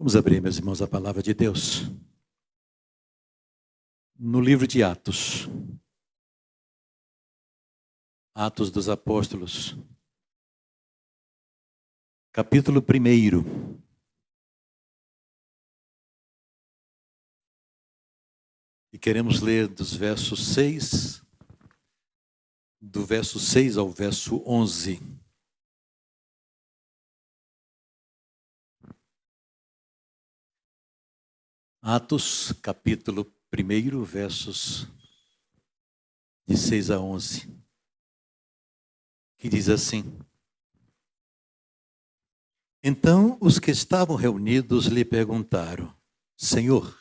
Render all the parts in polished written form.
Vamos abrir, meus irmãos, a palavra de Deus. No livro de Atos. Atos dos Apóstolos. Capítulo 1. E queremos ler do verso 6 ao verso 11. Atos, capítulo 1, versos de 6 a 11, que diz assim: Então os que estavam reunidos lhe perguntaram: Senhor,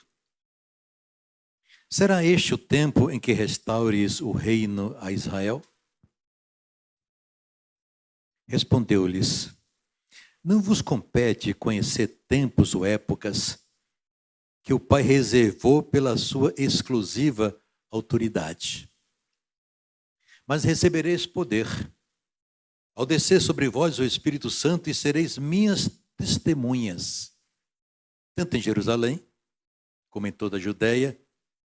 será este o tempo em que restaures o reino a Israel? Respondeu-lhes: Não vos compete conhecer tempos ou épocas que o Pai reservou pela sua exclusiva autoridade. Mas recebereis poder, ao descer sobre vós o Espírito Santo, e sereis minhas testemunhas, tanto em Jerusalém, como em toda a Judeia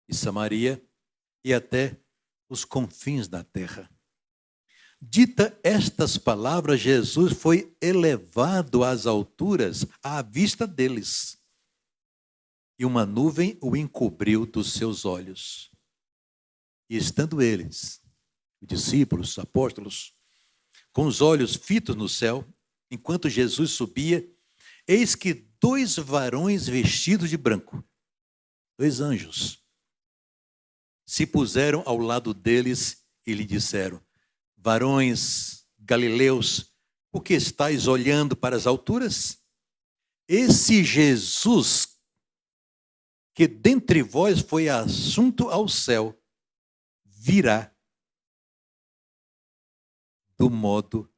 e Samaria, e até os confins da terra. Dita estas palavras, Jesus foi elevado às alturas à vista deles, e uma nuvem o encobriu dos seus olhos. E estando eles, os discípulos, os apóstolos, com os olhos fitos no céu, enquanto Jesus subia, eis que 2 varões vestidos de branco, 2 anjos, se puseram ao lado deles e lhe disseram: Varões galileus, por que estáis olhando para as alturas? Esse Jesus que dentre vós foi assunto ao céu, virá do modo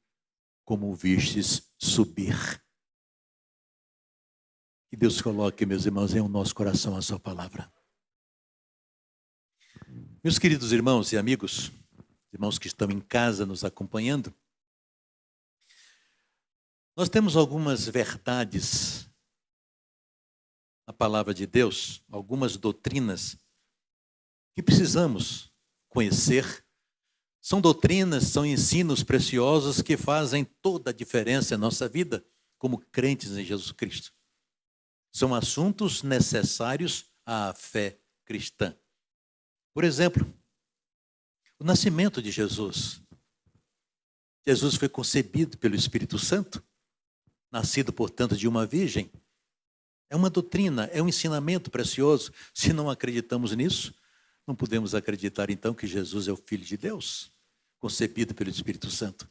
como o vistes subir. Que Deus coloque, meus irmãos, em nosso coração a sua palavra. Meus queridos irmãos e amigos, irmãos que estão em casa nos acompanhando, nós temos algumas verdades na palavra de Deus, algumas doutrinas que precisamos conhecer. São doutrinas, são ensinos preciosos que fazem toda a diferença em nossa vida como crentes em Jesus Cristo. São assuntos necessários à fé cristã. Por exemplo, o nascimento de Jesus. Jesus foi concebido pelo Espírito Santo, nascido, portanto, de uma virgem. É uma doutrina, é um ensinamento precioso. Se não acreditamos nisso, não podemos acreditar, então, que Jesus é o Filho de Deus, concebido pelo Espírito Santo.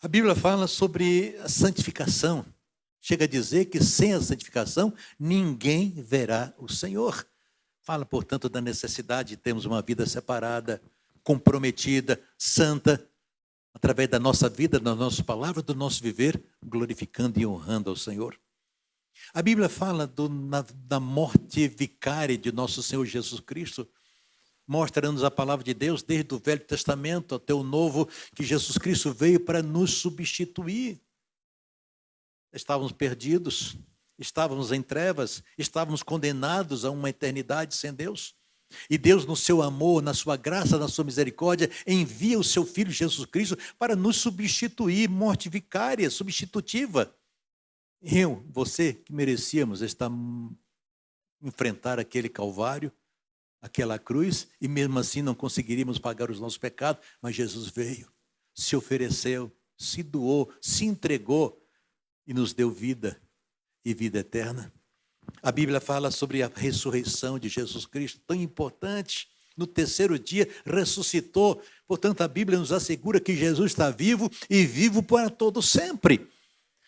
A Bíblia fala sobre a santificação. Chega a dizer que sem a santificação, ninguém verá o Senhor. Fala, portanto, da necessidade de termos uma vida separada, comprometida, santa, através da nossa vida, das nossas palavras, do nosso viver, glorificando e honrando ao Senhor. A Bíblia fala da morte vicária de nosso Senhor Jesus Cristo, mostra-nos a palavra de Deus, desde o Velho Testamento até o Novo, que Jesus Cristo veio para nos substituir. Estávamos perdidos, estávamos em trevas, estávamos condenados a uma eternidade sem Deus. E Deus, no seu amor, na sua graça, na sua misericórdia, envia o seu Filho Jesus Cristo para nos substituir, morte vicária, substitutiva. Eu, você, que merecíamos enfrentar aquele Calvário, aquela cruz, e mesmo assim não conseguiríamos pagar os nossos pecados, mas Jesus veio, se ofereceu, se doou, se entregou e nos deu vida e vida eterna. A Bíblia fala sobre a ressurreição de Jesus Cristo, tão importante. No 3º dia ressuscitou. Portanto, a Bíblia nos assegura que Jesus está vivo e vivo para todo sempre.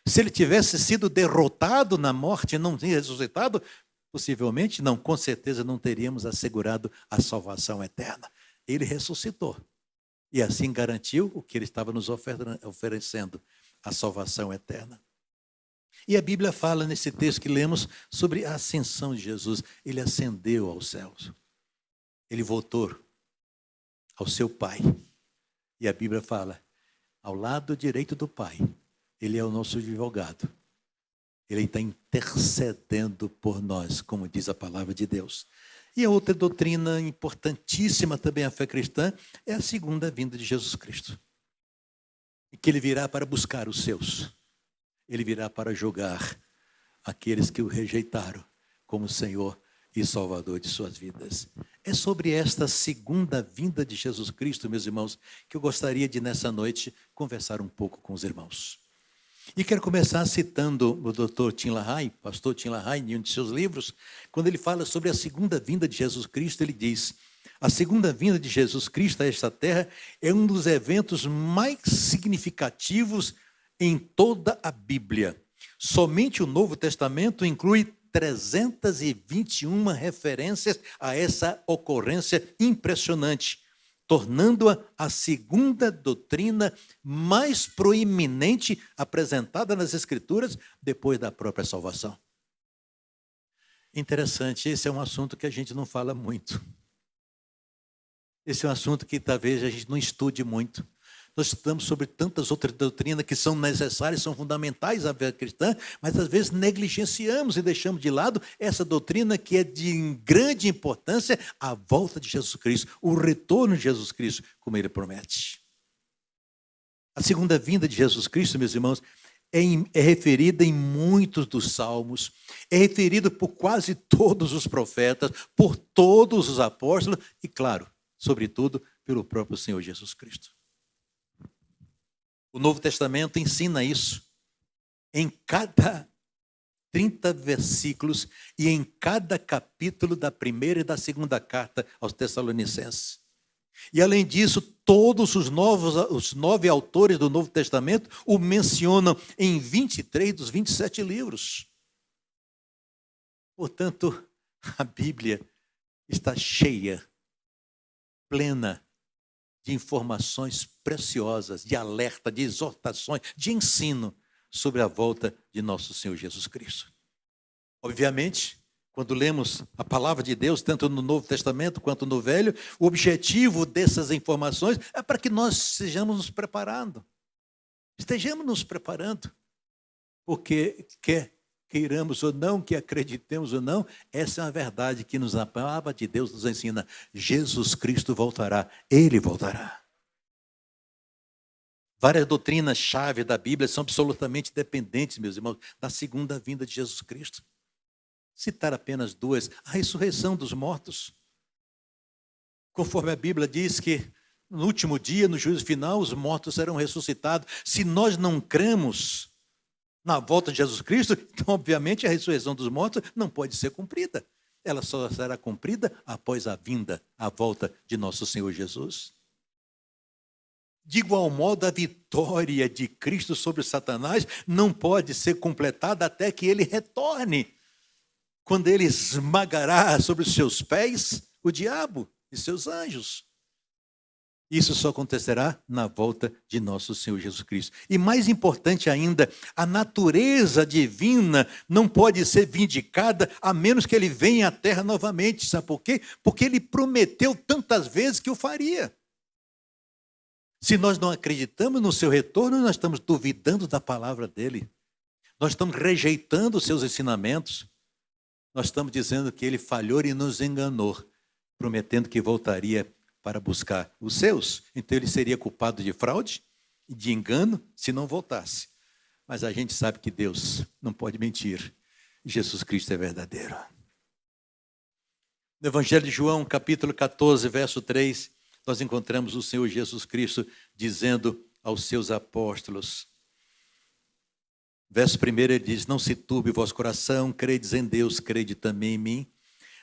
Se ele tivesse sido derrotado na morte e não tinha ressuscitado, possivelmente, não, com certeza não teríamos assegurado a salvação eterna. Ele ressuscitou e assim garantiu o que ele estava nos oferecendo, a salvação eterna. E a Bíblia fala nesse texto que lemos sobre a ascensão de Jesus. Ele ascendeu aos céus. Ele voltou ao seu Pai. E a Bíblia fala, ao lado direito do Pai, ele é o nosso advogado. Ele está intercedendo por nós, como diz a palavra de Deus. E a outra doutrina importantíssima também à fé cristã é a segunda vinda de Jesus Cristo. E que ele virá para buscar os seus. Ele virá para julgar aqueles que o rejeitaram como Senhor e Salvador de suas vidas. É sobre esta segunda vinda de Jesus Cristo, meus irmãos, que eu gostaria de, nessa noite, conversar um pouco com os irmãos. E quero começar citando o Dr. Tim LaHaye, pastor Tim LaHaye, em um de seus livros, quando ele fala sobre a segunda vinda de Jesus Cristo, ele diz: a segunda vinda de Jesus Cristo a esta terra é um dos eventos mais significativos em toda a Bíblia. Somente o Novo Testamento inclui 321 referências a essa ocorrência impressionante, tornando-a a segunda doutrina mais proeminente apresentada nas Escrituras depois da própria salvação. Interessante, esse é um assunto que a gente não fala muito. Esse é um assunto que talvez a gente não estude muito. Nós estudamos sobre tantas outras doutrinas que são necessárias, são fundamentais à fé cristã, mas às vezes negligenciamos e deixamos de lado essa doutrina que é de grande importância, a volta de Jesus Cristo, o retorno de Jesus Cristo, como ele promete. A segunda vinda de Jesus Cristo, meus irmãos, é referida em muitos dos salmos, é referida por quase todos os profetas, por todos os apóstolos e, claro, sobretudo, pelo próprio Senhor Jesus Cristo. O Novo Testamento ensina isso. Em cada 30 versículos e em cada capítulo da primeira e da segunda carta aos Tessalonicenses. E além disso, todos os 9 autores do Novo Testamento o mencionam em 23 dos 27 livros. Portanto, a Bíblia está cheia, plena de informações preciosas, de alerta, de exortações, de ensino sobre a volta de nosso Senhor Jesus Cristo. Obviamente, quando lemos a palavra de Deus, tanto no Novo Testamento quanto no Velho, o objetivo dessas informações é para que nós estejamos nos preparando. Estejamos nos preparando. Porque quer queiramos ou não, que acreditemos ou não, essa é uma verdade que a palavra de Deus nos ensina. Jesus Cristo voltará, Ele voltará. Várias doutrinas-chave da Bíblia são absolutamente dependentes, meus irmãos, da segunda vinda de Jesus Cristo. Citar apenas duas: a ressurreição dos mortos. Conforme a Bíblia diz que no último dia, no juízo final, os mortos serão ressuscitados. Se nós não cremos na volta de Jesus Cristo, então, obviamente, a ressurreição dos mortos não pode ser cumprida. Ela só será cumprida após a vinda, a volta de nosso Senhor Jesus. De igual modo, a vitória de Cristo sobre Satanás não pode ser completada até que ele retorne, quando ele esmagará sobre os seus pés o diabo e seus anjos. Isso só acontecerá na volta de nosso Senhor Jesus Cristo. E mais importante ainda, a natureza divina não pode ser vindicada a menos que ele venha à terra novamente. Sabe por quê? Porque ele prometeu tantas vezes que o faria. Se nós não acreditamos no seu retorno, nós estamos duvidando da palavra dele. Nós estamos rejeitando os seus ensinamentos. Nós estamos dizendo que ele falhou e nos enganou, prometendo que voltaria para buscar os seus. Então ele seria culpado de fraude e de engano se não voltasse. Mas a gente sabe que Deus não pode mentir. Jesus Cristo é verdadeiro. No Evangelho de João, capítulo 14, verso 3, nós encontramos o Senhor Jesus Cristo dizendo aos seus apóstolos. Verso 1 ele diz: não se turbe o vosso coração, credes em Deus, crede também em mim.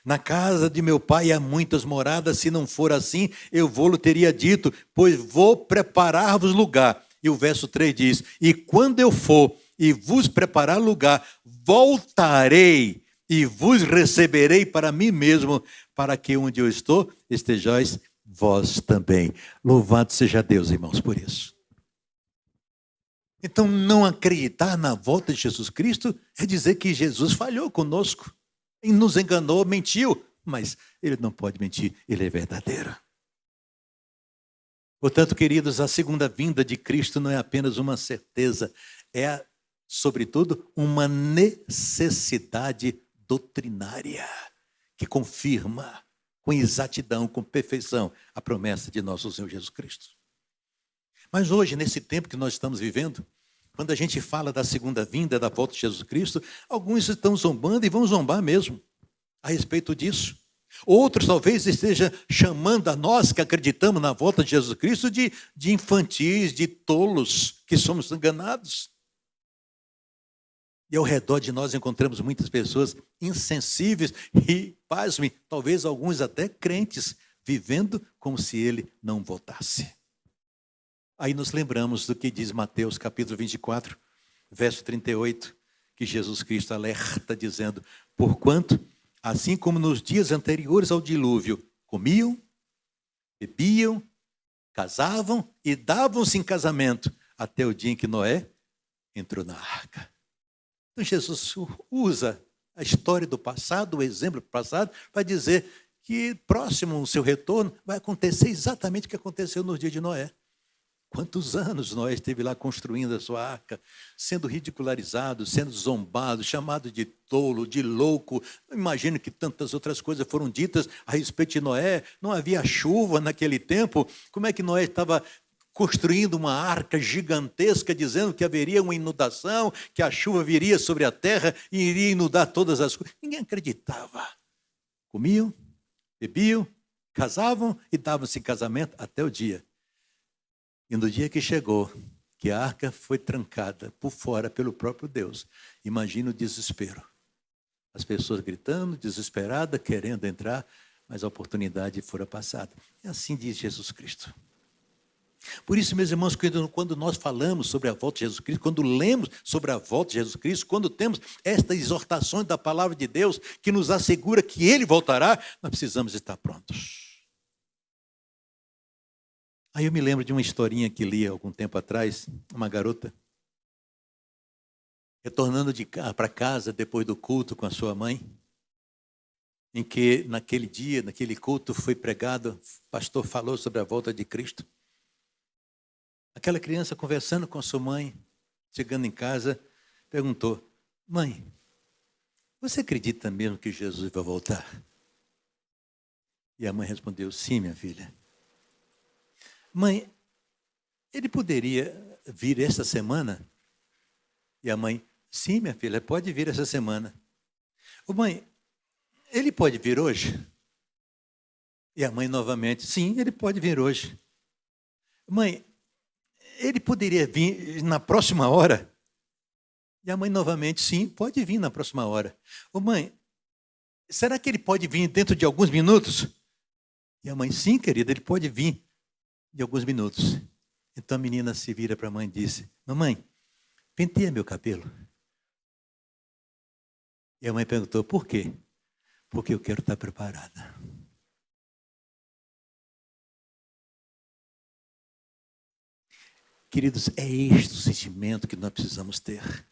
Na casa de meu pai há muitas moradas, se não for assim, eu vou-lhe teria dito, pois vou preparar-vos lugar. E o verso 3 diz: e quando eu for e vos preparar lugar, voltarei e vos receberei para mim mesmo, para que onde eu estou, estejais vós também. Louvado seja Deus, irmãos, por isso. Então, não acreditar na volta de Jesus Cristo é dizer que Jesus falhou conosco. E nos enganou, mentiu, mas ele não pode mentir, ele é verdadeiro. Portanto, queridos, a segunda vinda de Cristo não é apenas uma certeza, é a sobretudo, uma necessidade doutrinária que confirma com exatidão, com perfeição, a promessa de nosso Senhor Jesus Cristo. Mas hoje, nesse tempo que nós estamos vivendo, quando a gente fala da segunda vinda, da volta de Jesus Cristo, alguns estão zombando e vão zombar mesmo a respeito disso. Outros talvez estejam chamando a nós que acreditamos na volta de Jesus Cristo de infantis, de tolos, que somos enganados. E ao redor de nós encontramos muitas pessoas insensíveis e, pasme, talvez alguns até crentes, vivendo como se ele não voltasse. Aí nos lembramos do que diz Mateus capítulo 24, verso 38, que Jesus Cristo alerta dizendo: porquanto, assim como nos dias anteriores ao dilúvio, comiam, bebiam, casavam e davam-se em casamento, até o dia em que Noé entrou na arca. Então Jesus usa a história do passado, o exemplo do passado, para dizer que próximo ao seu retorno vai acontecer exatamente o que aconteceu nos dias de Noé. Quantos anos Noé esteve lá construindo a sua arca, sendo ridicularizado, sendo zombado, chamado de tolo, de louco. Imagino que tantas outras coisas foram ditas a respeito de Noé. Não havia chuva naquele tempo. Como é que Noé estava construindo uma arca gigantesca, dizendo que haveria uma inundação, que a chuva viria sobre a terra e iria inundar todas as coisas? Ninguém acreditava. Comiam, bebiam, casavam e davam-se em casamento até o dia. E no dia que chegou, que a arca foi trancada por fora pelo próprio Deus, imagina o desespero. As pessoas gritando, desesperadas, querendo entrar, mas a oportunidade fora passada. E assim diz Jesus Cristo. Por isso, meus irmãos, quando nós falamos sobre a volta de Jesus Cristo, quando lemos sobre a volta de Jesus Cristo, quando temos estas exortações da palavra de Deus, que nos assegura que Ele voltará, nós precisamos estar prontos. Aí eu me lembro de uma historinha que li há algum tempo atrás, uma garota retornando para casa depois do culto com a sua mãe, em que naquele dia, naquele culto foi pregado, o pastor falou sobre a volta de Cristo. Aquela criança conversando com a sua mãe, chegando em casa, perguntou: mãe, você acredita mesmo que Jesus vai voltar? E a mãe respondeu: sim, minha filha. Mãe, ele poderia vir esta semana? E a mãe: sim, minha filha, pode vir essa semana. Ô mãe, ele pode vir hoje? E a mãe novamente: sim, ele pode vir hoje. Mãe, ele poderia vir na próxima hora? E a mãe novamente: sim, pode vir na próxima hora. Ô mãe, será que ele pode vir dentro de alguns minutos? E a mãe: sim, querida, ele pode vir de alguns minutos. Então a menina se vira para a mãe e disse: mamãe, penteia meu cabelo. E a mãe perguntou: por quê? Porque eu quero estar preparada. Queridos, é este o sentimento que nós precisamos ter.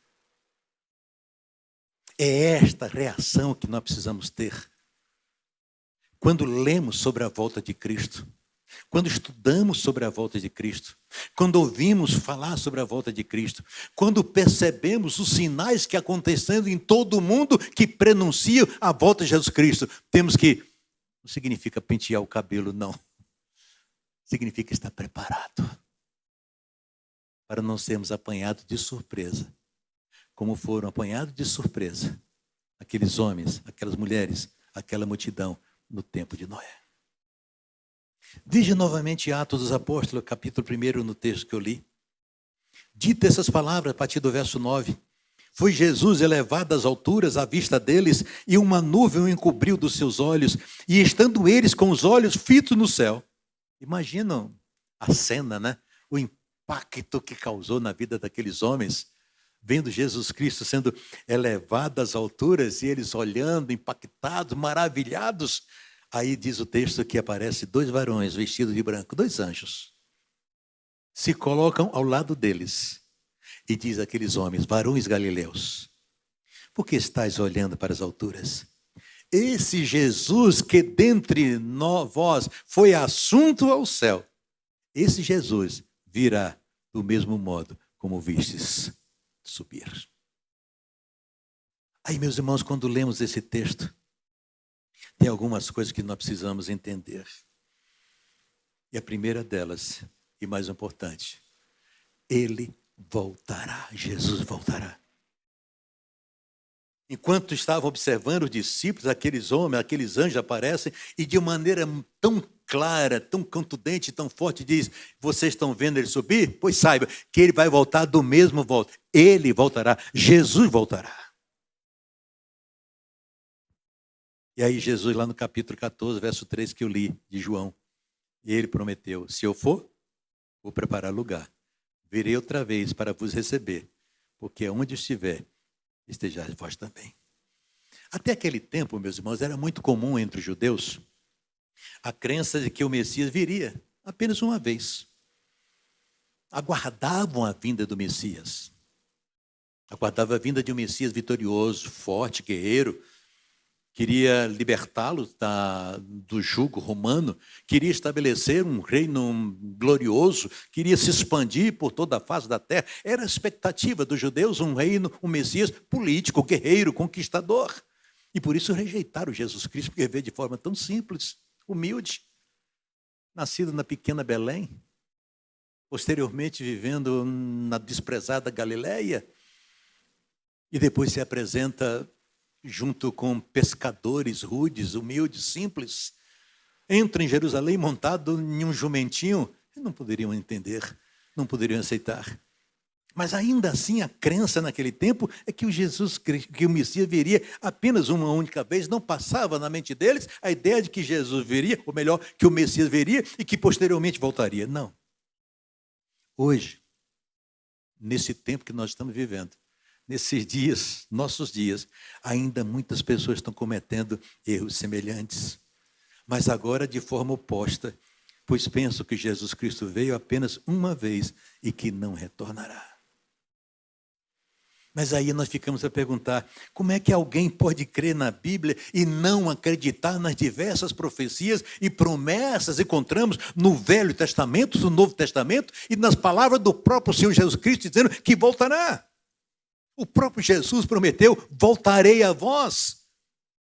É esta reação que nós precisamos ter. Quando lemos sobre a volta de Cristo, quando estudamos sobre a volta de Cristo, quando ouvimos falar sobre a volta de Cristo, quando percebemos os sinais que acontecendo em todo o mundo que prenunciam a volta de Jesus Cristo, temos que, não significa pentear o cabelo, não. Significa estar preparado para não sermos apanhados de surpresa, como foram apanhados de surpresa aqueles homens, aquelas mulheres, aquela multidão no tempo de Noé. Veja novamente Atos dos Apóstolos, capítulo 1, no texto que eu li. Dita essas palavras, a partir do verso 9. Foi Jesus elevado às alturas à vista deles, e uma nuvem o encobriu dos seus olhos, e estando eles com os olhos fitos no céu. Imaginam a cena, né? O impacto que causou na vida daqueles homens, vendo Jesus Cristo sendo elevado às alturas, e eles olhando, impactados, maravilhados. Aí diz o texto que aparece 2 varões vestidos de branco, 2 anjos. Se colocam ao lado deles. E diz àqueles homens: varões galileus, por que estáis olhando para as alturas? Esse Jesus que dentre vós foi assunto ao céu, esse Jesus virá do mesmo modo como vistes subir. Aí, meus irmãos, quando lemos esse texto, tem algumas coisas que nós precisamos entender. E a primeira delas, e mais importante, ele voltará, Jesus voltará. Enquanto estavam observando os discípulos, aqueles homens, aqueles anjos aparecem e de maneira tão clara, tão contundente, tão forte, diz: vocês estão vendo ele subir? Pois saiba que ele vai voltar do mesmo volta. Ele voltará, Jesus voltará. E aí Jesus, lá no capítulo 14, verso 3 que eu li, de João, ele prometeu: se eu for, vou preparar lugar. Virei outra vez para vos receber, porque onde estiver, estejais vós também. Até aquele tempo, meus irmãos, era muito comum entre os judeus a crença de que o Messias viria apenas uma vez. Aguardavam a vinda do Messias. Aguardavam a vinda de um Messias vitorioso, forte, guerreiro. Queria libertá-los do jugo romano, queria estabelecer um reino glorioso, queria se expandir por toda a face da terra. Era a expectativa dos judeus, um reino, um Messias político, guerreiro, conquistador. E por isso rejeitaram Jesus Cristo, porque veio de forma tão simples, humilde, nascido na pequena Belém, posteriormente vivendo na desprezada Galileia, e depois se apresenta junto com pescadores rudes, humildes, simples, entra em Jerusalém montado em um jumentinho. Não poderiam entender, não poderiam aceitar. Mas ainda assim a crença naquele tempo é que o Messias viria apenas uma única vez. Não passava na mente deles a ideia de que Jesus viria, ou melhor, que o Messias viria e que posteriormente voltaria. Não. Hoje, nesse tempo que nós estamos vivendo, nesses dias, nossos dias, ainda muitas pessoas estão cometendo erros semelhantes. Mas agora de forma oposta, pois penso que Jesus Cristo veio apenas uma vez e que não retornará. Mas aí nós ficamos a perguntar: como é que alguém pode crer na Bíblia e não acreditar nas diversas profecias e promessas que encontramos no Velho Testamento, no Novo Testamento e nas palavras do próprio Senhor Jesus Cristo dizendo que voltará? O próprio Jesus prometeu: voltarei a vós.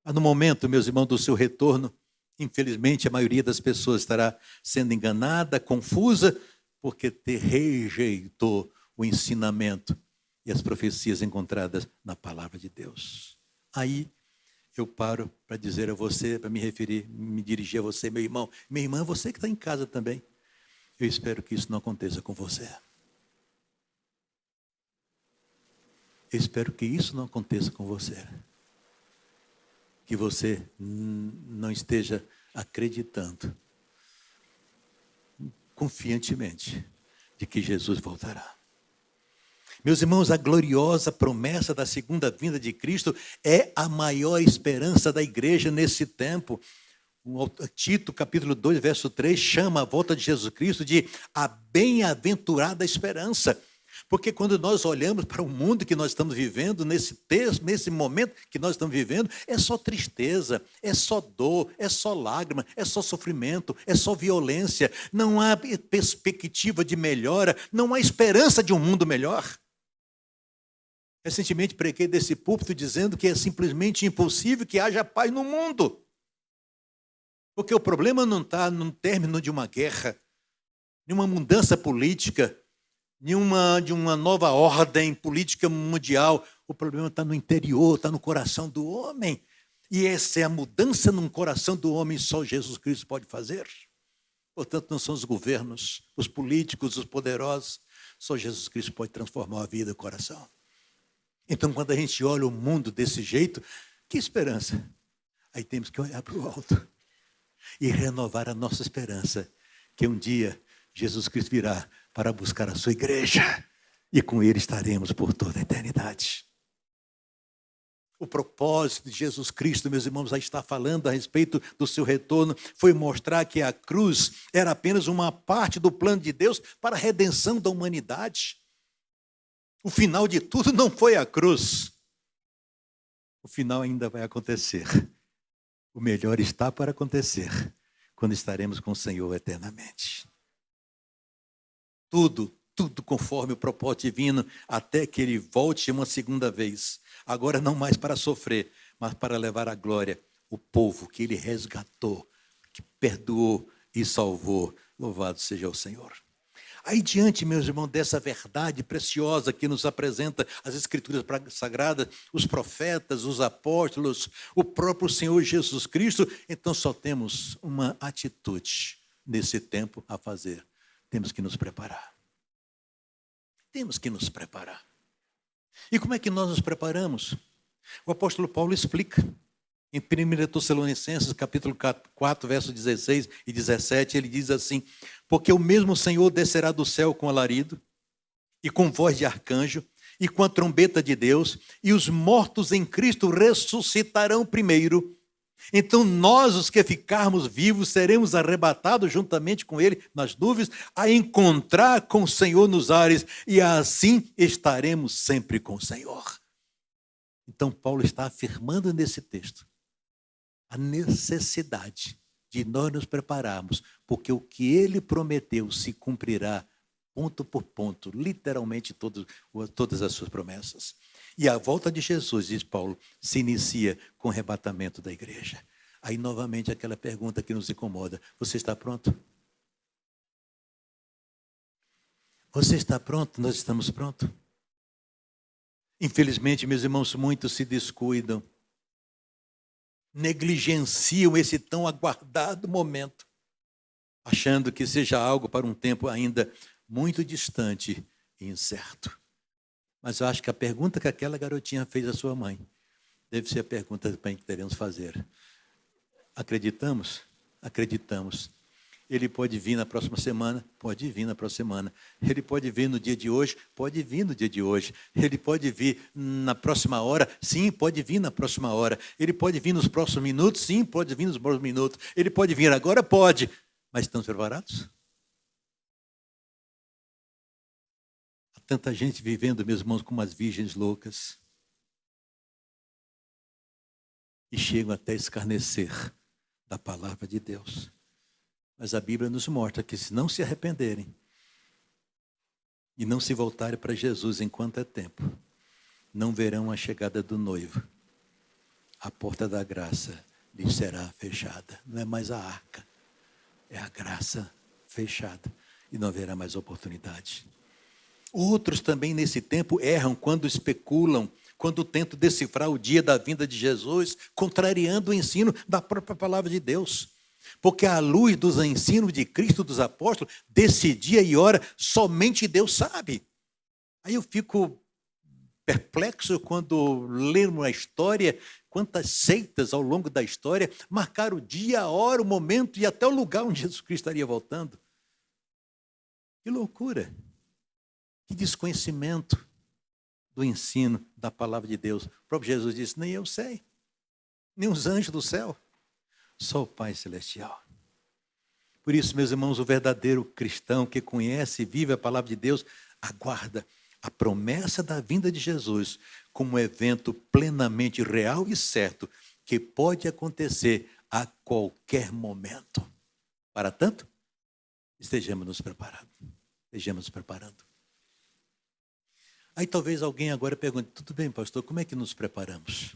Mas no momento, meus irmãos, do seu retorno, infelizmente a maioria das pessoas estará sendo enganada, confusa, porque rejeitou o ensinamento e as profecias encontradas na palavra de Deus. Aí eu paro para dizer a você, para me dirigir a você, meu irmão, minha irmã, você que está em casa também. Eu espero que isso não aconteça com você. Eu espero que isso não aconteça com você. Que você não esteja acreditando confiantemente de que Jesus voltará. Meus irmãos, a gloriosa promessa da segunda vinda de Cristo é a maior esperança da igreja nesse tempo. Tito, capítulo 2, verso 3, chama a volta de Jesus Cristo de a bem-aventurada esperança. Porque quando nós olhamos para o mundo que nós estamos vivendo, nesse momento que nós estamos vivendo, é só tristeza, é só dor, é só lágrima, é só sofrimento, é só violência. Não há perspectiva de melhora, não há esperança de um mundo melhor. Recentemente preguei desse púlpito dizendo que é simplesmente impossível que haja paz no mundo. Porque o problema não está no término de uma guerra, de uma mudança política, de uma nova ordem política mundial. O problema está no interior, está no coração do homem. E essa é a mudança no coração do homem, só Jesus Cristo pode fazer. Portanto, não são os governos, os políticos, os poderosos. Só Jesus Cristo pode transformar a vida e o coração. Então, quando a gente olha o mundo desse jeito, que esperança? Aí temos que olhar para o alto e renovar a nossa esperança, que um dia Jesus Cristo virá para buscar a sua igreja e com ele estaremos por toda a eternidade. O propósito de Jesus Cristo, meus irmãos, já está falando a respeito do seu retorno, foi mostrar que a cruz era apenas uma parte do plano de Deus para a redenção da humanidade. O final de tudo não foi a cruz. O final ainda vai acontecer. O melhor está para acontecer quando estaremos com o Senhor eternamente. Tudo tudo conforme o propósito divino, até que ele volte uma segunda vez. Agora não mais para sofrer, mas para levar à glória o povo que ele resgatou, que perdoou e salvou. Louvado seja o Senhor. Aí diante, meus irmãos, dessa verdade preciosa que nos apresenta as Escrituras Sagradas, os profetas, os apóstolos, o próprio Senhor Jesus Cristo, então só temos uma atitude nesse tempo a fazer. Temos que nos preparar. Temos que nos preparar. E como é que nós nos preparamos? O apóstolo Paulo explica. Em 1 Tessalonicenses, capítulo 4, versos 16 e 17, ele diz assim: porque o mesmo Senhor descerá do céu com alarido, e com voz de arcanjo, e com a trombeta de Deus, e os mortos em Cristo ressuscitarão primeiro. Então nós, os que ficarmos vivos, seremos arrebatados juntamente com ele nas nuvens, a encontrar com o Senhor nos ares, e assim estaremos sempre com o Senhor. Então Paulo está afirmando nesse texto a necessidade de nós nos prepararmos, porque o que ele prometeu se cumprirá ponto por ponto, literalmente todas as suas promessas. E a volta de Jesus, diz Paulo, se inicia com o arrebatamento da igreja. Aí novamente aquela pergunta que nos incomoda: você está pronto? Você está pronto? Nós estamos prontos? Infelizmente, meus irmãos, muitos se descuidam, negligenciam esse tão aguardado momento, achando que seja algo para um tempo ainda muito distante e incerto. Mas eu acho que a pergunta que aquela garotinha fez à sua mãe deve ser a pergunta também que teremos fazer. Acreditamos? Acreditamos. Ele pode vir na próxima semana? Pode vir na próxima semana. Ele pode vir no dia de hoje? Pode vir no dia de hoje. Ele pode vir na próxima hora? Sim, pode vir na próxima hora. Ele pode vir nos próximos minutos? Sim, pode vir nos próximos minutos. Ele pode vir agora? Pode. Mas estamos preparados? Há tanta gente vivendo, meus irmãos, como as virgens loucas. E chegam até a escarnecer da palavra de Deus. Mas a Bíblia nos mostra que se não se arrependerem e não se voltarem para Jesus enquanto é tempo, não verão a chegada do noivo. A porta da graça lhes será fechada. Não é mais a arca, é a graça fechada. E não haverá mais oportunidade. Outros também nesse tempo erram quando especulam, quando tentam decifrar o dia da vinda de Jesus, contrariando o ensino da própria palavra de Deus. Porque à luz dos ensinos de Cristo, dos apóstolos, desse dia e hora, somente Deus sabe. Aí eu fico perplexo quando lemos a história, quantas seitas ao longo da história marcaram o dia, a hora, o momento e até o lugar onde Jesus Cristo estaria voltando. Que loucura, que desconhecimento do ensino da palavra de Deus. O próprio Jesus disse: nem eu sei, nem os anjos do céu. Só o Pai Celestial. Por isso, meus irmãos, o verdadeiro cristão que conhece e vive a palavra de Deus, aguarda a promessa da vinda de Jesus como um evento plenamente real e certo, que pode acontecer a qualquer momento. Para tanto, estejamos nos preparando. Estejamos nos preparando. Aí talvez alguém agora pergunte: tudo bem, pastor, como é que nos preparamos?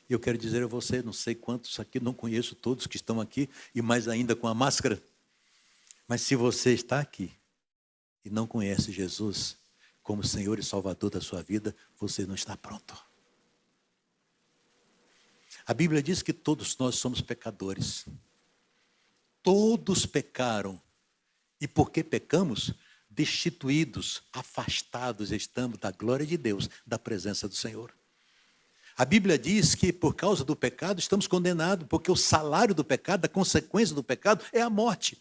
Eu quero dizer a você, não sei quantos aqui, não conheço todos que estão aqui, e mais ainda com a máscara. Mas se você está aqui e não conhece Jesus como Senhor e Salvador da sua vida, você não está pronto. A Bíblia diz que todos nós somos pecadores. Todos pecaram. E porque pecamos, destituídos, afastados estamos da glória de Deus, da presença do Senhor. A Bíblia diz que por causa do pecado estamos condenados, porque o salário do pecado, a consequência do pecado é a morte.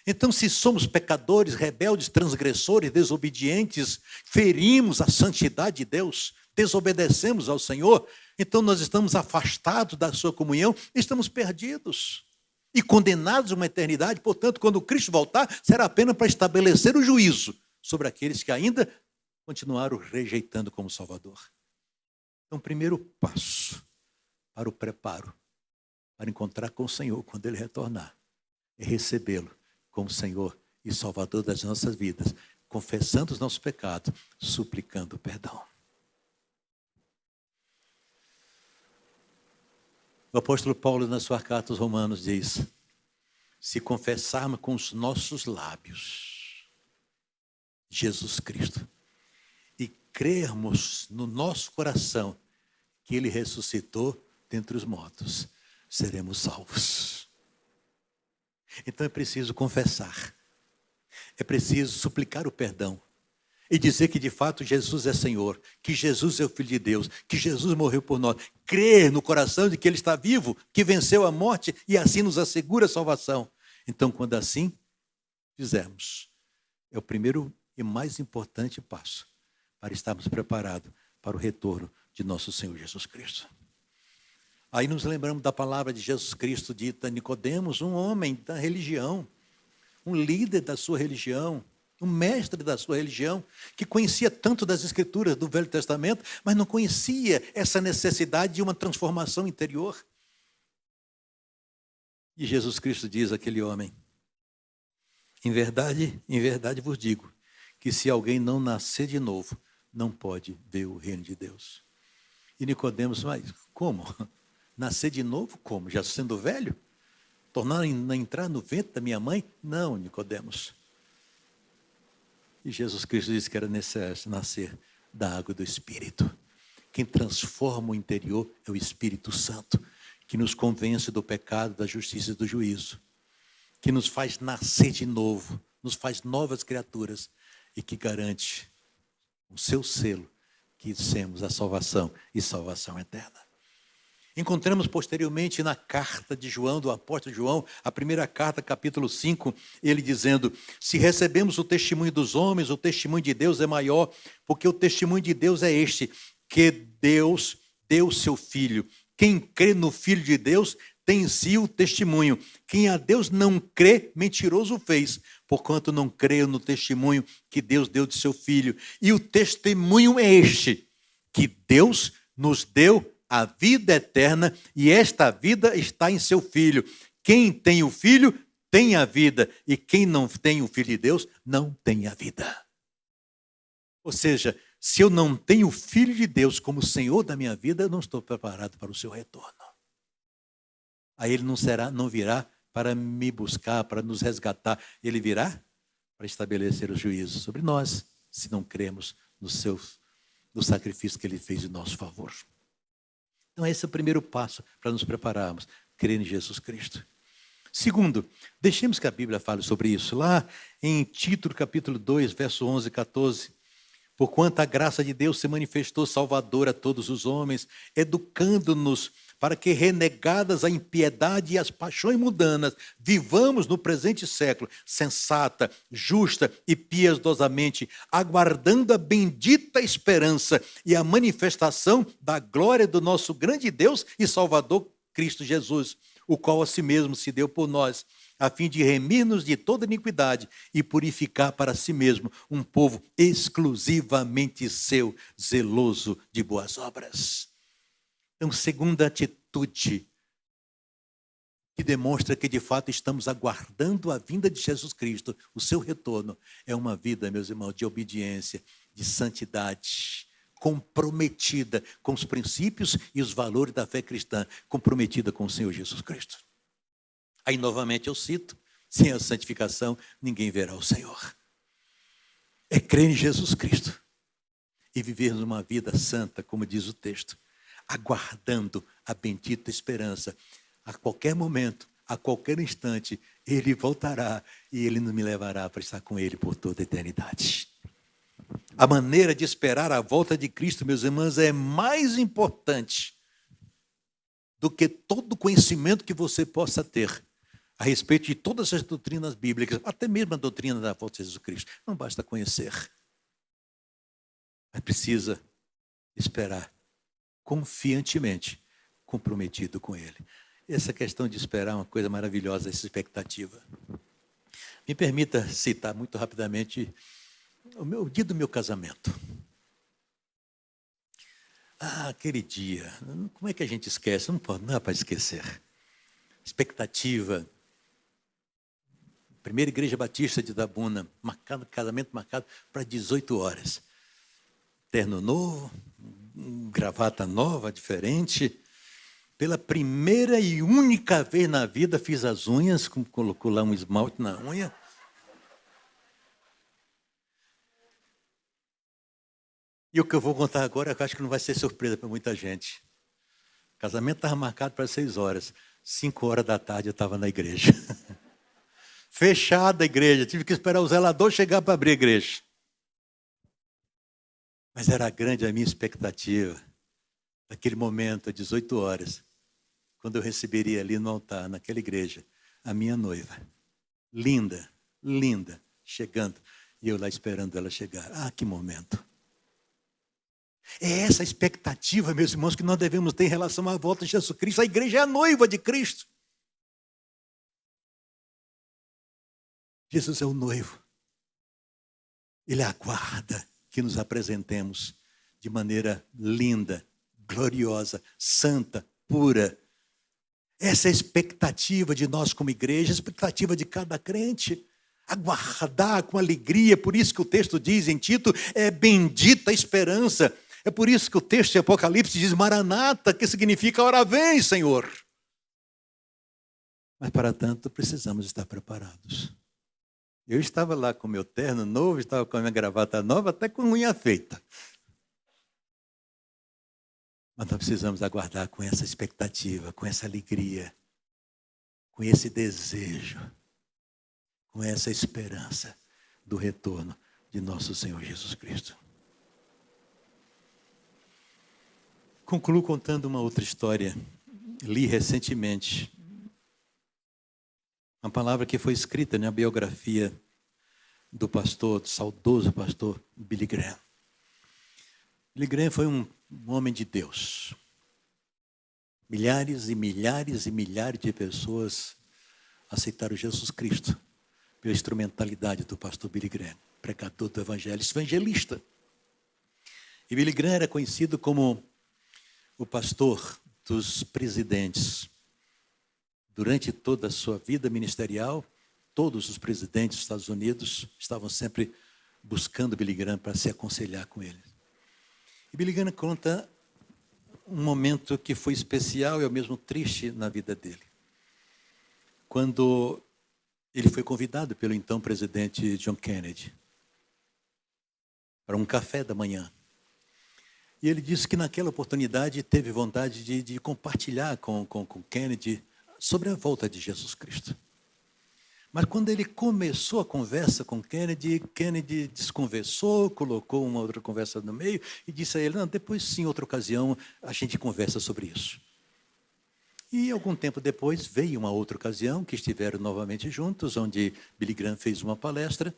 Então, se somos pecadores, rebeldes, transgressores, desobedientes, ferimos a santidade de Deus, desobedecemos ao Senhor, então nós estamos afastados da sua comunhão, estamos perdidos e condenados a uma eternidade. Portanto, quando Cristo voltar, será apenas para estabelecer o juízo sobre aqueles que ainda continuaram rejeitando como Salvador. Então, o primeiro passo para o preparo, para encontrar com o Senhor quando Ele retornar, é recebê-lo como Senhor e Salvador das nossas vidas, confessando os nossos pecados, suplicando perdão. O apóstolo Paulo, na sua carta aos Romanos, diz: se confessarmos com os nossos lábios Jesus Cristo e crermos no nosso coração que Ele ressuscitou dentre os mortos, seremos salvos. Então é preciso confessar, é preciso suplicar o perdão e dizer que de fato Jesus é Senhor, que Jesus é o Filho de Deus, que Jesus morreu por nós. Crer no coração de que Ele está vivo, que venceu a morte e assim nos assegura a salvação. Então, quando assim fizermos, é o primeiro e mais importante passo para estarmos preparados para o retorno de nosso Senhor Jesus Cristo. Aí nos lembramos da palavra de Jesus Cristo dita a Nicodemos, um homem da religião, um líder da sua religião, um mestre da sua religião, que conhecia tanto das Escrituras do Velho Testamento, mas não conhecia essa necessidade de uma transformação interior. E Jesus Cristo diz àquele homem: em verdade vos digo, que se alguém não nascer de novo, não pode ver o reino de Deus. E Nicodemos: mas como? Nascer de novo como? Já sendo velho? Tornar a entrar no ventre da minha mãe? Não, Nicodemos. E Jesus Cristo disse que era necessário nascer da água do Espírito. Quem transforma o interior é o Espírito Santo, que nos convence do pecado, da justiça e do juízo, que nos faz nascer de novo, nos faz novas criaturas e que garante o seu selo que temos a salvação e salvação eterna. Encontramos posteriormente na carta de João, do apóstolo João, a primeira carta, capítulo 5, ele dizendo: se recebemos o testemunho dos homens, o testemunho de Deus é maior, porque o testemunho de Deus é este, que Deus deu o seu Filho. Quem crê no Filho de Deus tem em si o testemunho. Quem a Deus não crê, mentiroso fez, porquanto não creio no testemunho que Deus deu de seu Filho. E o testemunho é este, que Deus nos deu a vida eterna, e esta vida está em seu Filho. Quem tem o Filho, tem a vida, e quem não tem o Filho de Deus, não tem a vida. Ou seja, se eu não tenho o Filho de Deus como Senhor da minha vida, eu não estou preparado para o seu retorno. Aí Ele não virá para me buscar, para nos resgatar. Ele virá para estabelecer o juízo sobre nós, se não cremos no sacrifício que Ele fez em nosso favor. Então esse é o primeiro passo para nos prepararmos, crer em Jesus Cristo. Segundo, deixemos que a Bíblia fale sobre isso. Lá em Tito, capítulo 2, verso 11 e 14. Porquanto a graça de Deus se manifestou salvadora a todos os homens, educando-nos para que, renegadas a impiedade e as paixões mundanas, vivamos no presente século, sensata, justa e piedosamente, aguardando a bendita esperança e a manifestação da glória do nosso grande Deus e Salvador Cristo Jesus, o qual a si mesmo se deu por nós, a fim de remir-nos de toda iniquidade e purificar para si mesmo um povo exclusivamente seu, zeloso de boas obras. Então, segunda atitude que demonstra que de fato estamos aguardando a vinda de Jesus Cristo, o seu retorno, é uma vida, meus irmãos, de obediência, de santidade, comprometida com os princípios e os valores da fé cristã, comprometida com o Senhor Jesus Cristo. Aí, novamente, eu cito: sem a santificação, ninguém verá o Senhor. É crer em Jesus Cristo e viver uma vida santa, como diz o texto, aguardando a bendita esperança. A qualquer momento, a qualquer instante, Ele voltará e Ele nos me levará para estar com Ele por toda a eternidade. A maneira de esperar a volta de Cristo, meus irmãos, é mais importante do que todo o conhecimento que você possa ter a respeito de todas as doutrinas bíblicas, até mesmo a doutrina da volta de Jesus Cristo. Não basta conhecer, mas precisa esperar confiantemente, comprometido com Ele. Essa questão de esperar é uma coisa maravilhosa, essa expectativa. Me permita citar muito rapidamente o dia do meu casamento. Aquele dia, como é que a gente esquece? Não dá para esquecer. Expectativa, Primeira igreja batista de Itabuna, casamento marcado para 18 horas. Terno novo, gravata nova, diferente. Pela primeira e única vez na vida fiz as unhas, colocou lá um esmalte na unha. E o que eu vou contar agora, eu acho que não vai ser surpresa para muita gente. O casamento estava marcado para 6 horas. 5 horas da tarde eu estava na igreja. Fechada a igreja. Tive que esperar o zelador chegar para abrir a igreja. Mas era grande a minha expectativa. Naquele momento, às 18 horas, quando eu receberia ali no altar, naquela igreja, a minha noiva. Linda, linda, chegando. E eu lá esperando ela chegar. Ah, que momento. É essa expectativa, meus irmãos, que nós devemos ter em relação à volta de Jesus Cristo. A igreja é a noiva de Cristo. Jesus é o noivo. Ele aguarda que nos apresentemos de maneira linda, gloriosa, santa, pura. Essa é a expectativa de nós como igreja, a expectativa de cada crente. Aguardar com alegria, por isso que o texto diz em Tito, é bendita a esperança. É por isso que o texto de Apocalipse diz Maranata, que significa ora vem, Senhor. Mas para tanto precisamos estar preparados. Eu estava lá com meu terno novo, estava com a minha gravata nova, até com unha feita. Mas nós precisamos aguardar com essa expectativa, com essa alegria, com esse desejo, com essa esperança do retorno de nosso Senhor Jesus Cristo. Concluo contando uma outra história. Li recentemente uma palavra que foi escrita na biografia do pastor, do saudoso pastor Billy Graham. Billy Graham foi um homem de Deus. Milhares e milhares e milhares de pessoas aceitaram Jesus Cristo pela instrumentalidade do pastor Billy Graham, pregador do evangelho, evangelista. E Billy Graham era conhecido como o pastor dos presidentes. Durante toda a sua vida ministerial, todos os presidentes dos Estados Unidos estavam sempre buscando Billy Graham para se aconselhar com ele. E Billy Graham conta um momento que foi especial e ao mesmo triste na vida dele. Quando ele foi convidado pelo então presidente John Kennedy para um café da manhã. E ele disse que naquela oportunidade teve vontade de compartilhar com Kennedy sobre a volta de Jesus Cristo. Mas quando ele começou a conversa com Kennedy, Kennedy desconversou, colocou uma outra conversa no meio e disse a ele, não, depois sim, outra ocasião, a gente conversa sobre isso. E algum tempo depois veio uma outra ocasião que estiveram novamente juntos, onde Billy Graham fez uma palestra,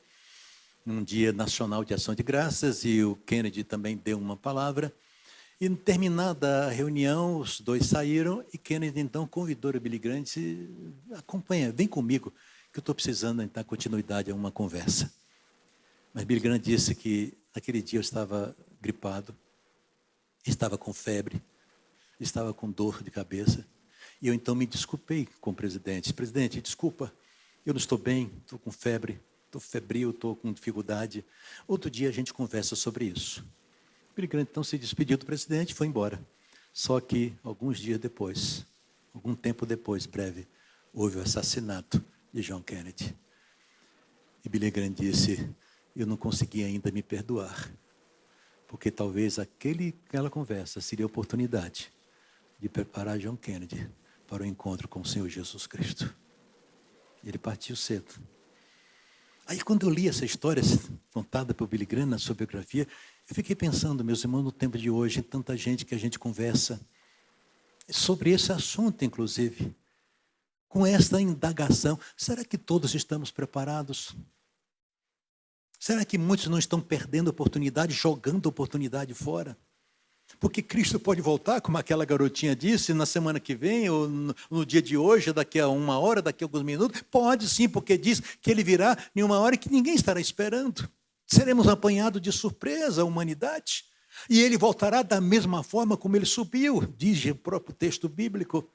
num dia nacional de ação de graças, e o Kennedy também deu uma palavra. E terminada a reunião, os dois saíram, e Kennedy então convidou o Billy Graham e disse, acompanha, vem comigo, que eu estou precisando dar continuidade a uma conversa. Mas Billy Graham disse que naquele dia eu estava gripado, estava com febre, estava com dor de cabeça, e eu então me desculpei com o presidente. Presidente, desculpa, eu não estou bem, estou com febre, estou febril, estou com dificuldade. Outro dia a gente conversa sobre isso. Billy Graham então se despediu do presidente e foi embora. Só que alguns dias depois, algum tempo depois, breve, houve o assassinato de John Kennedy. E Billy Graham disse, eu não consegui ainda me perdoar, porque talvez aquela conversa seria a oportunidade de preparar John Kennedy para o encontro com o Senhor Jesus Cristo. Ele partiu cedo. Aí quando eu li essa história contada por Billy Graham na sua biografia, eu fiquei pensando, meus irmãos, no tempo de hoje, tanta gente que a gente conversa sobre esse assunto, inclusive, com esta indagação. Será que todos estamos preparados? Será que muitos não estão perdendo oportunidade, jogando oportunidade fora? Porque Cristo pode voltar, como aquela garotinha disse, na semana que vem, ou no dia de hoje, daqui a 1 hora, daqui a alguns minutos. Pode sim, porque diz que ele virá em uma hora que ninguém estará esperando. Seremos apanhados de surpresa, a humanidade. E ele voltará da mesma forma como ele subiu, diz o próprio texto bíblico.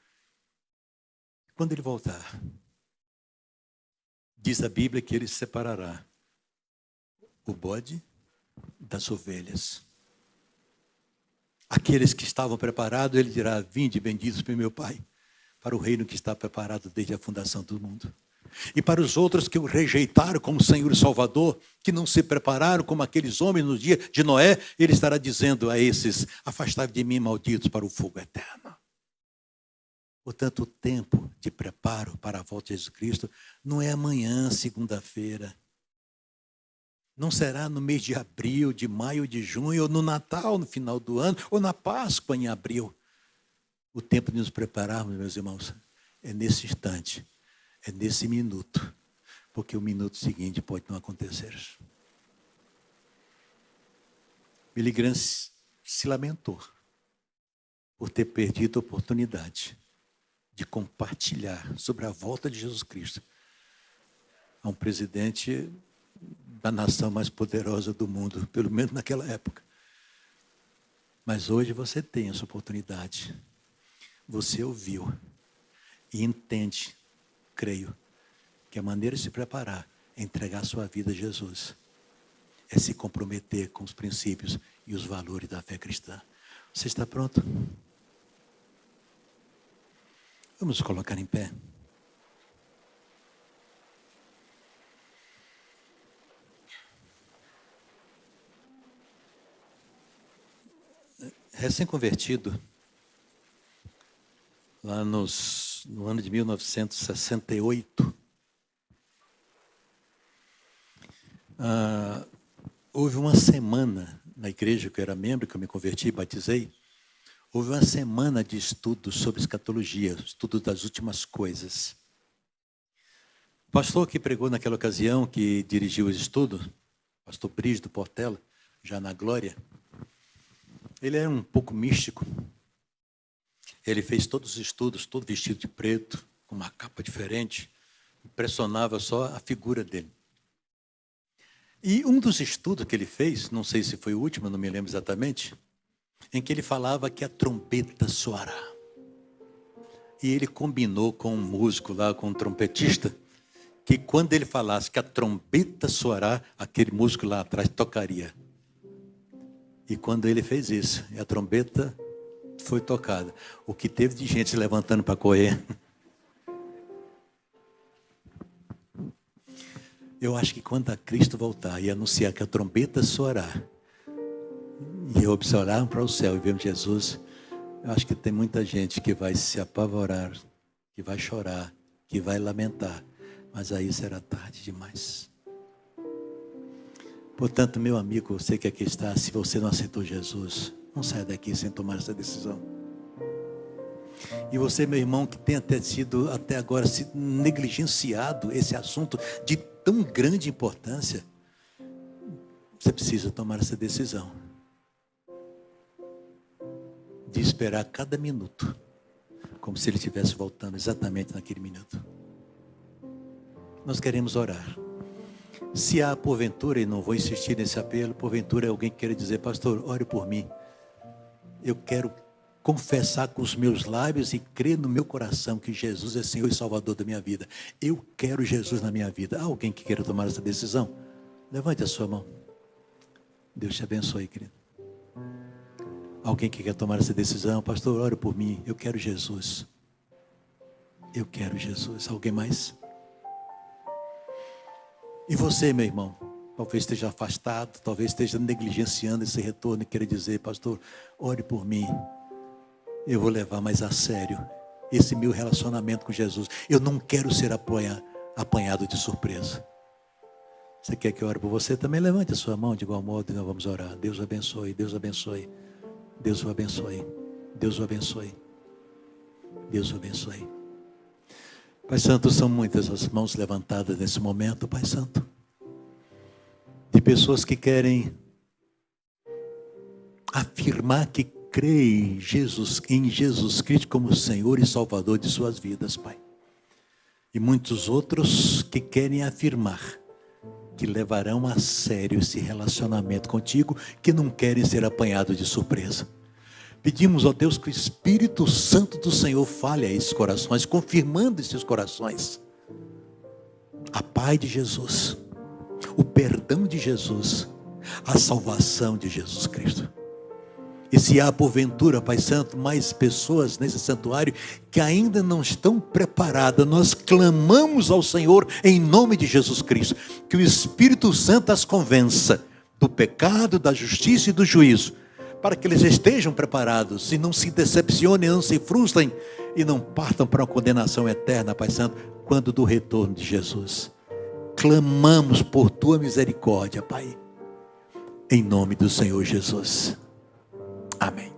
Quando ele voltar, Diz a Bíblia que ele separará o bode das ovelhas. Aqueles que estavam preparados, ele dirá: vinde, benditos pelo meu Pai, para o reino que está preparado desde a fundação do mundo. E para os outros que o rejeitaram como Senhor e Salvador, que não se prepararam como aqueles homens no dia de Noé, ele estará dizendo a esses: afastai de mim, malditos, para o fogo eterno. Portanto, o tempo de preparo para a volta de Jesus Cristo não é amanhã, segunda-feira. Não será no mês de abril, de maio, de junho, ou no Natal, no final do ano, ou na Páscoa, em abril. O tempo de nos prepararmos, meus irmãos, é nesse instante, é nesse minuto, porque o minuto seguinte pode não acontecer. Billy Graham se lamentou por ter perdido a oportunidade de compartilhar sobre a volta de Jesus Cristo a um presidente da nação mais poderosa do mundo, pelo menos naquela época. Mas hoje você tem essa oportunidade. Você ouviu e entende, creio, que a maneira de se preparar é entregar sua vida a Jesus. É se comprometer com os princípios e os valores da fé cristã. Você está pronto? Vamos nos colocar em pé. Recém-convertido, lá no ano de 1968, houve uma semana na igreja que eu era membro, que eu me converti e batizei. Houve uma semana de estudo sobre escatologia, estudo das últimas coisas. O pastor que pregou naquela ocasião, que dirigiu o estudo, o pastor Brígido Portela, já na glória, ele era um pouco místico. Ele fez todos os estudos, todo vestido de preto, com uma capa diferente. Impressionava só a figura dele. E um dos estudos que ele fez, não sei se foi o último, não me lembro exatamente, em que ele falava que a trombeta soará. E ele combinou com um músico lá, com um trompetista, que quando ele falasse que a trombeta soará, aquele músico lá atrás tocaria. E quando ele fez isso, a trombeta foi tocada. O que teve de gente se levantando para correr. Eu acho que quando a Cristo voltar e anunciar que a trombeta soará, e observar para o céu e ver Jesus, eu acho que tem muita gente que vai se apavorar, que vai chorar, que vai lamentar, mas aí será tarde demais. Portanto, meu amigo, você que aqui está, se você não aceitou Jesus, não saia daqui sem tomar essa decisão. E você, meu irmão, que tem até sido até agora negligenciado esse assunto de tão grande importância, você precisa tomar essa decisão de esperar cada minuto, como se ele estivesse voltando exatamente naquele minuto. Nós queremos orar. Se há porventura, e não vou insistir nesse apelo, porventura alguém que queira dizer: pastor, ore por mim. Eu quero confessar com os meus lábios e crer no meu coração que Jesus é Senhor e Salvador da minha vida. Eu quero Jesus na minha vida. Há alguém que queira tomar essa decisão? Levante a sua mão. Deus te abençoe, querido. Alguém que quer tomar essa decisão? Pastor, ore por mim. Eu quero Jesus. Eu quero Jesus. Alguém mais? E você, meu irmão? Talvez esteja afastado, talvez esteja negligenciando esse retorno e queira dizer: pastor, ore por mim. Eu vou levar mais a sério esse meu relacionamento com Jesus. Eu não quero ser apanhado de surpresa. Você quer que eu ore por você? Também levante a sua mão de igual modo e nós vamos orar. Deus abençoe, Deus abençoe. Deus o abençoe. Deus o abençoe. Deus o abençoe. Pai Santo, são muitas as mãos levantadas nesse momento, Pai Santo. De pessoas que querem afirmar que creem em Jesus Cristo como Senhor e Salvador de suas vidas, Pai. E muitos outros que querem afirmar que levarão a sério esse relacionamento contigo, que não querem ser apanhados de surpresa. Pedimos, ó Deus, que o Espírito Santo do Senhor fale a esses corações, confirmando esses corações. a paz de Jesus, o perdão de Jesus, a salvação de Jesus Cristo. E se há porventura, Pai Santo, mais pessoas nesse santuário que ainda não estão preparadas, nós clamamos ao Senhor em nome de Jesus Cristo, que o Espírito Santo as convença do pecado, da justiça e do juízo, para que eles estejam preparados e não se decepcionem, não se frustrem e não partam para uma condenação eterna, Pai Santo, quando do retorno de Jesus. Clamamos por Tua misericórdia, Pai, em nome do Senhor Jesus. Amém.